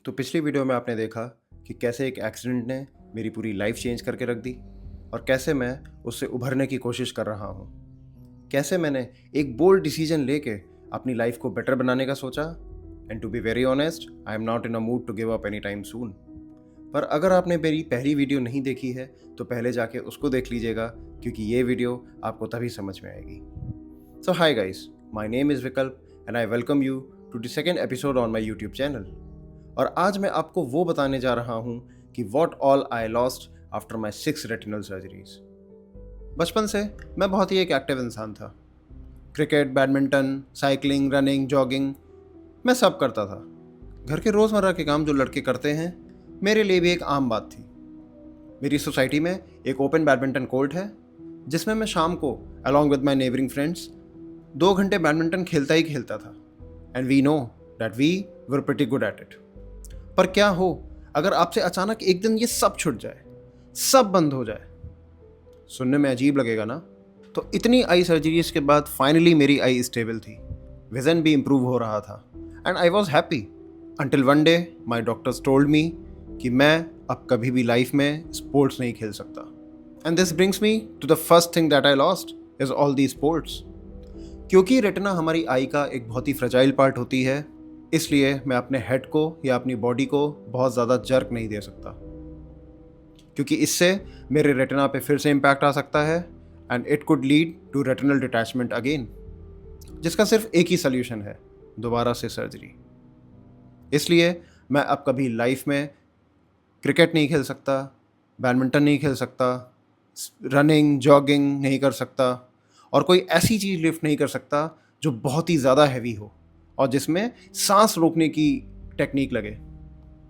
तो पिछली वीडियो में आपने देखा कि कैसे एक एक्सीडेंट ने मेरी पूरी लाइफ चेंज करके रख दी और कैसे मैं उससे उभरने की कोशिश कर रहा हूँ। कैसे मैंने एक बोल्ड डिसीजन लेके अपनी लाइफ को बेटर बनाने का सोचा। And to be very honest, I am not in a mood to give up any time soon. पर अगर आपने मेरी पहली वीडियो नहीं देखी है तो पहले जाके उसको देख लीजिएगा, क्योंकि ये वीडियो आपको तभी समझ में आएगी। So hi guys, my name is Vikalp and I welcome you to the second episode on my YouTube channel. और आज मैं आपको वो बताने जा रहा हूँ कि what all I lost after my 6 retinal surgeries. बचपन से मैं बहुत ही एक एक्टिव इंसान था। Cricket, badminton, cycling, running, jogging मैं सब करता था। घर के रोज़मर्रा के काम जो लड़के करते हैं, मेरे लिए भी एक आम बात थी। मेरी सोसाइटी में एक ओपन बैडमिंटन कोर्ट है जिसमें मैं शाम को along with my neighbouring friends 2 घंटे बैडमिंटन खेलता ही खेलता था। And we know that we were pretty good at it. पर क्या हो अगर आपसे अचानक एक दिन ये सब छूट जाए, सब बंद हो जाए? सुनने में अजीब लगेगा ना? तो इतनी आई सर्जरीज के बाद फाइनली मेरी आई स्टेबल थी, विजन भी इम्प्रूव हो रहा था and I was happy until one day my doctors told me कि मैं अब कभी भी लाइफ में स्पोर्ट्स नहीं खेल सकता। And this brings me to the first thing that I lost is all the sports. क्योंकि रेटिना हमारी आई का एक बहुत ही फ्रेजाइल पार्ट होती है, इसलिए मैं अपने हेड को या अपनी बॉडी को बहुत ज़्यादा जर्क नहीं दे सकता, क्योंकि इससे मेरे रेटिना पे फिर से इम्पैक्ट आ सकता है and it could lead to retinal detachment again, जिसका सिर्फ एक ही सल्यूशन है, दोबारा से सर्जरी। इसलिए मैं अब कभी लाइफ में क्रिकेट नहीं खेल सकता, बैडमिंटन नहीं खेल सकता, रनिंग जॉगिंग नहीं कर सकता और कोई ऐसी चीज़ लिफ्ट नहीं कर सकता जो बहुत ही ज़्यादा हैवी हो और जिसमें सांस रोकने की टेक्निक लगे।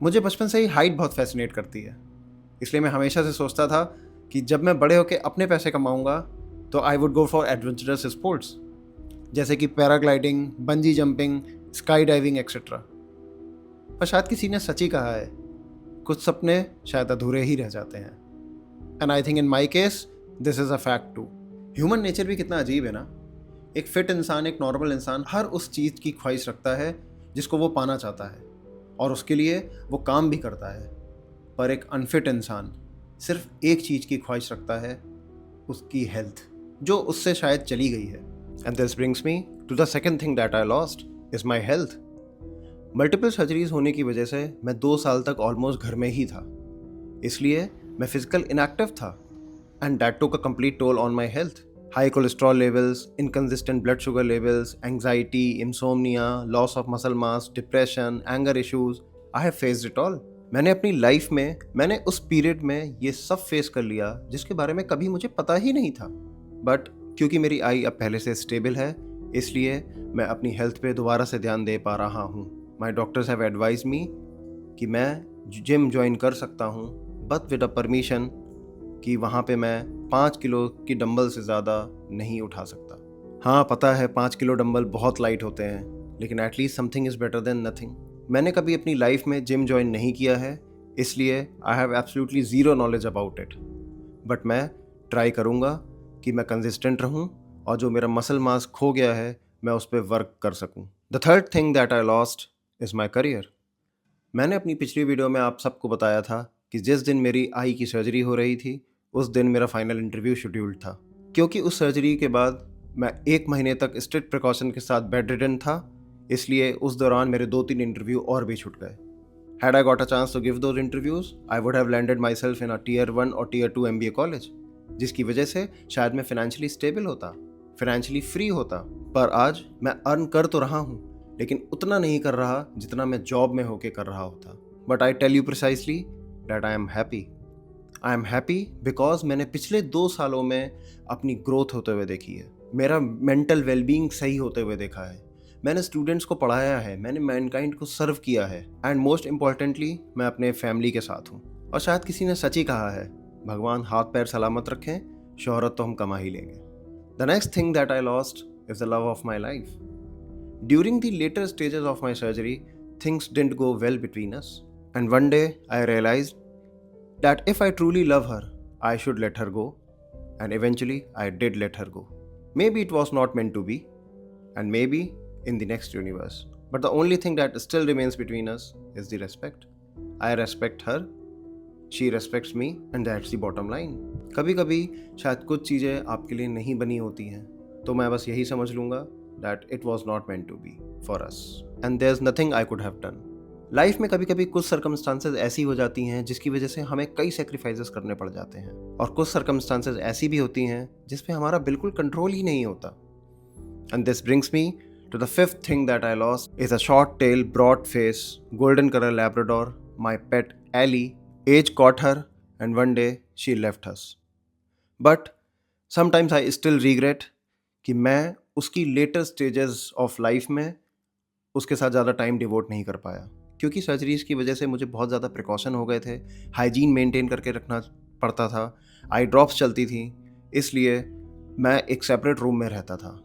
मुझे बचपन से ही हाइट बहुत फैसिनेट करती है, इसलिए मैं हमेशा से सोचता था कि जब मैं बड़े होकर अपने पैसे कमाऊंगा तो I would go for adventurous sports, जैसे कि paragliding, bungee jumping, sky diving etcetera. पर शायद किसी ने सच ही कहा है, कुछ सपने शायद अधूरे ही रह जाते हैं। And I think in my case this is a fact too. Human nature भी कितना अजीब है ना। एक फिट इंसान, एक नॉर्मल इंसान हर उस चीज़ की ख्वाहिश रखता है जिसको वो पाना चाहता है और उसके लिए वो काम भी करता है। पर एक अनफिट इंसान सिर्फ एक चीज़ की ख्वाहिश रखता है, उसकी हेल्थ, जो उससे शायद चली गई है। And this brings me to the second thing that I lost is my health. Multiple surgeries होने की वजह से मैं 2 साल तक ऑलमोस्ट घर में ही था, इसलिए मैं फिजिकल इनएक्टिव था and that took a complete toll on my health. High cholesterol levels, inconsistent blood sugar levels, anxiety, insomnia, loss of muscle mass, depression, anger issues. I have faced it all. मैंने अपनी life में उस period में ये सब face कर लिया जिसके बारे में कभी मुझे पता ही नहीं था। बट क्योंकि मेरी आई अब पहले से स्टेबल है, इसलिए मैं अपनी हेल्थ पे दोबारा से ध्यान दे पा रहा हूँ। माई डॉक्टर्स हैव एडवाइज मी कि मैं जिम ज्वाइन कर सकता हूँ, बट विद अ परमिशन कि वहाँ पे मैं 5 किलो की डंबल से ज़्यादा नहीं उठा सकता। हाँ, पता है 5 किलो डंबल बहुत लाइट होते हैं, लेकिन at least something is better than nothing. मैंने कभी अपनी लाइफ में जिम ज्वाइन नहीं किया है, इसलिए I have absolutely zero knowledge about it. But मैं ट्राई करूँगा कि मैं कंसिस्टेंट रहूँ और जो मेरा मसल मास खो गया है मैं उस पर वर्क कर सकूँ। The third thing that I lost is my career. मैंने अपनी पिछली वीडियो में आप सबको बताया था कि जिस दिन मेरी आई की सर्जरी हो रही थी उस दिन मेरा फाइनल इंटरव्यू शेड्यूल्ड था। क्योंकि उस सर्जरी के बाद मैं 1 महीने तक स्ट्रिक्ट प्रिकॉशन के साथ बेड रिडन था, इसलिए उस दौरान मेरे 2-3 इंटरव्यू और भी छूट गए। Had I got a chance to give those interviews, I would have landed myself in a tier 1 और टीयर 2 MBA कॉलेज, जिसकी वजह से शायद मैं फाइनेंशियली स्टेबल होता, फाइनेंशियली फ्री होता। पर आज मैं अर्न कर तो रहा हूँ, लेकिन उतना नहीं कर रहा जितना मैं जॉब में होके कर रहा होता। But I tell you precisely that I am happy. I am happy because मैंने पिछले 2 सालों में अपनी ग्रोथ होते हुए देखी है, मेरा मेंटल वेलबींग सही होते हुए देखा है, मैंने स्टूडेंट्स को पढ़ाया है, मैंने मैनकाइंड को सर्व किया है एंड मोस्ट इम्पॉर्टेंटली मैं अपने फैमिली के साथ हूँ। और शायद किसी ने सच ही कहा है, भगवान हाथ पैर सलामत रखें, शोहरत तो हम कमा ही लेंगे। The next thing that I lost is the love of my life. During the latter stages of my surgery things didn't go well between us and one day I realised that if I truly love her, I should let her go, and eventually I did let her go. Maybe it was not meant to be, and maybe in the next universe. But the only thing that still remains between us is the respect. I respect her, she respects me, and that's the bottom line. कभी कभी शायद कुछ चीज़ें आपके लिए नहीं बनी होती हैं, तो मैं बस यही समझ लूँगा that it was not meant to be for us and there's nothing I could have done. Life में कभी कभी कुछ सर्कमस्टांसेस ऐसी हो जाती हैं जिसकी वजह से हमें कई सेक्रीफाइसेस करने पड़ जाते हैं, और कुछ सर्कमस्टांसेस ऐसी भी होती हैं जिस पे हमारा बिल्कुल कंट्रोल ही नहीं होता. And this brings me to the fifth thing that I lost is a short tail, broad face, golden color Labrador, my pet Ellie. Age caught her and one day she left us. But sometimes I still regret कि मैं उसकी letter stages of life में उसके साथ ज़्यादा time devote नहीं कर पाया, क्योंकि सर्जरीज की वजह से मुझे बहुत ज़्यादा प्रिकॉशन हो गए थे, हाइजीन मेंटेन करके रखना पड़ता था, आई ड्रॉप्स चलती थी, इसलिए मैं एक सेपरेट रूम में रहता था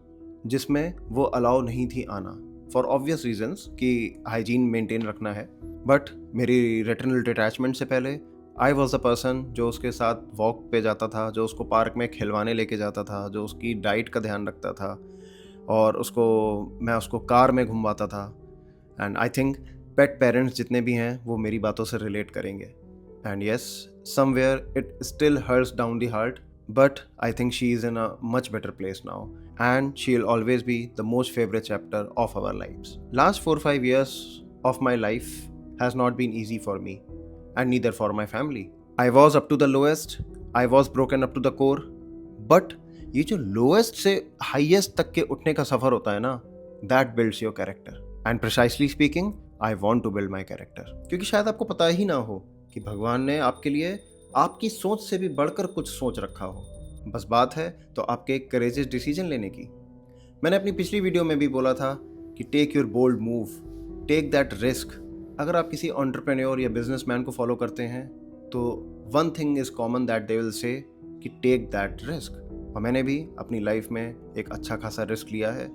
जिसमें वो अलाउ नहीं थी आना फॉर ऑब्वियस रीजंस कि हाइजीन मेंटेन रखना है. बट मेरी रेटिनल डिटैचमेंट से पहले आई वॉज द पर्सन जो उसके साथ वॉक पे जाता था, जो उसको पार्क में खिलवाने लेके जाता था, जो उसकी डाइट का ध्यान रखता था, और मैं उसको कार में घुमवाता था. And I think pet parents जितने भी हैं वो मेरी बातों से रिलेट करेंगे. And yes, somewhere it still hurts down the heart, but I think she is in a much better place now, and she'll always be the most favorite chapter of our lives. Last 4-5 years of my life has not been easy for me, and neither for my family. I was up to the lowest, I was broken up to the core, but ये जो lowest से highest तक के उठने का सफ़र होता है ना, that builds your character. And precisely speaking, I want to build my character. क्योंकि शायद आपको पता ही ना हो कि भगवान ने आपके लिए आपकी सोच से भी बढ़कर कुछ सोच रखा हो. बस बात है तो आपके एक करेजियस डिसीजन लेने की. मैंने अपनी पिछली वीडियो में भी बोला था कि take your bold move, take that risk. अगर आप किसी एंटरप्रेन्योर या बिजनेसमैन को फॉलो करते हैं तो one thing is common that they will say कि टेक दैट रिस्क. और मैंने भी अपनी लाइफ में एक अच्छा खासा रिस्क लिया है,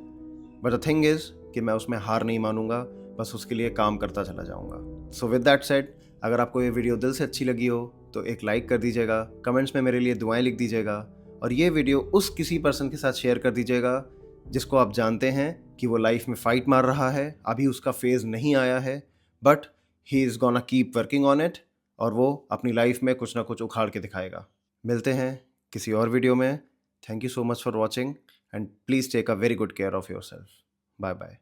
बट द थिंग इज़ कि मैं उसमें हार नहीं मानूंगा, बस उसके लिए काम करता चला जाऊंगा. सो विद दैट सेड, अगर आपको ये वीडियो दिल से अच्छी लगी हो तो एक लाइक कर दीजिएगा, कमेंट्स में मेरे लिए दुआएं लिख दीजिएगा, और ये वीडियो उस किसी पर्सन के साथ शेयर कर दीजिएगा जिसको आप जानते हैं कि वो लाइफ में फ़ाइट मार रहा है, अभी उसका फेज़ नहीं आया है, but he is gonna keep working on it, और वो अपनी लाइफ में कुछ ना कुछ उखाड़ के दिखाएगा. मिलते हैं किसी और वीडियो में. Thank you so much for watching, and please take a very good care of yourself. Bye bye.